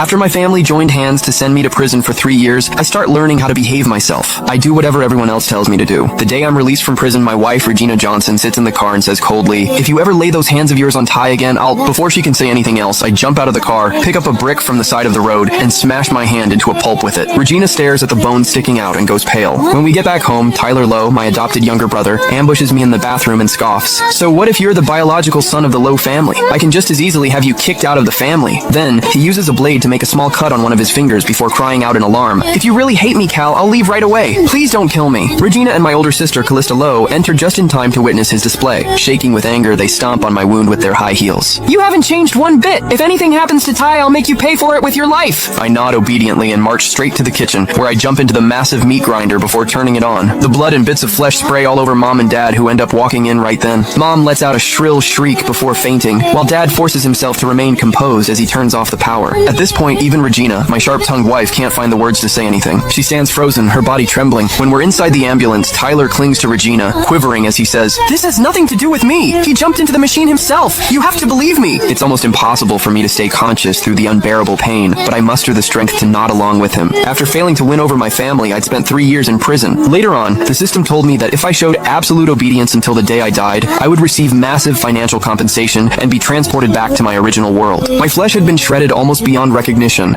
After my family joined hands to send me to prison for 3 years, I start learning how to behave myself. I do whatever everyone else tells me to do. The day I'm released from prison, my wife, Regina Johnson, sits in the car and says coldly, "If you ever lay those hands of yours on Ty again, Before she can say anything else, I jump out of the car, pick up a brick from the side of the road, and smash my hand into a pulp with it. Regina stares at the bone sticking out and goes pale. When we get back home, Tyler Lowe, my adopted younger brother, ambushes me in the bathroom and scoffs. "So what if you're the biological son of the Lowe family? I can just as easily have you kicked out of the family." Then, he uses a blade to make a small cut on one of his fingers before crying out in alarm, "If you really hate me, Cal, I'll leave right away. Please don't kill me." Regina and my older sister, Callista Lowe, enter just in time to witness his display. Shaking with anger, they stomp on my wound with their high heels. "You haven't changed one bit. If anything happens to Ty, I'll make you pay for it with your life." I nod obediently and march straight to the kitchen, where I jump into the massive meat grinder before turning it on. The blood and bits of flesh spray all over Mom and Dad, who end up walking in right then. Mom lets out a shrill shriek before fainting, while Dad forces himself to remain composed as he turns off the power. At this point, even Regina, my sharp-tongued wife, can't find the words to say anything. She stands frozen, her body trembling. When we're inside the ambulance, Tyler clings to Regina, quivering as he says, "This has nothing to do with me. He jumped into the machine himself. You have to believe me." It's almost impossible for me to stay conscious through the unbearable pain, but I muster the strength to nod along with him. After failing to win over my family, I'd spent 3 years in prison. Later on, the system told me that if I showed absolute obedience until the day I died, I would receive massive financial compensation and be transported back to my original world. My flesh had been shredded almost beyond recognition.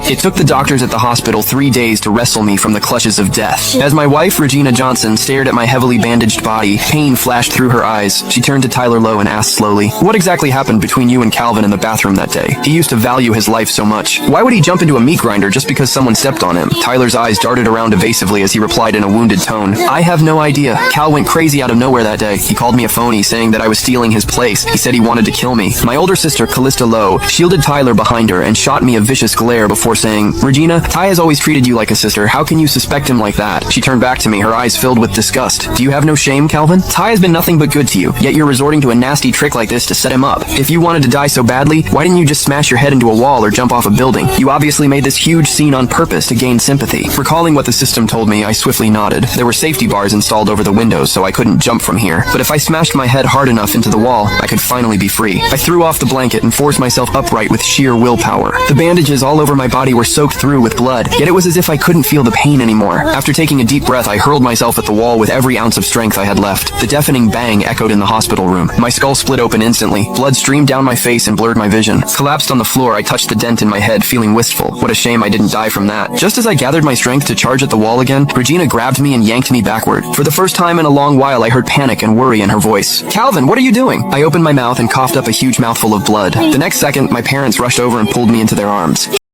It took the doctors at the hospital 3 days to wrestle me from the clutches of death. As my wife, Regina Johnson, stared at my heavily bandaged body, pain flashed through her eyes. She turned to Tyler Lowe and asked slowly, "What exactly happened between you and Calvin in the bathroom that day? He used to value his life so much. Why would he jump into a meat grinder just because someone stepped on him?" Tyler's eyes darted around evasively as he replied in a wounded tone, "I have no idea. Cal went crazy out of nowhere that day. He called me a phony, saying that I was stealing his place. He said he wanted to kill me." My older sister, Callista Lowe, shielded Tyler behind her and shot me a vicious glare before saying, "Regina, Ty has always treated you like a sister. How can you suspect him like that?" She turned back to me, her eyes filled with disgust. "Do you have no shame, Calvin? Ty has been nothing but good to you, yet you're resorting to a nasty trick like this to set him up. If you wanted to die so badly, why didn't you just smash your head into a wall or jump off a building? You obviously made this huge scene on purpose to gain sympathy." Recalling what the system told me, I swiftly nodded. There were safety bars installed over the windows, so I couldn't jump from here. But if I smashed my head hard enough into the wall, I could finally be free. I threw off the blanket and forced myself upright with sheer willpower. The bandages all over my body were soaked through with blood, yet it was as if I couldn't feel the pain anymore. After taking a deep breath, I hurled myself at the wall with every ounce of strength I had left. The deafening bang echoed in the hospital room. My skull split open instantly. Blood streamed down my face and blurred my vision. Collapsed on the floor, I touched the dent in my head, feeling wistful. What a shame I didn't die from that. Just as I gathered my strength to charge at the wall again, Regina grabbed me and yanked me backward. For the first time in a long while, I heard panic and worry in her voice. "Calvin, what are you doing?" I opened my mouth and coughed up a huge mouthful of blood. The next second, my parents rushed over and pulled me into their arms.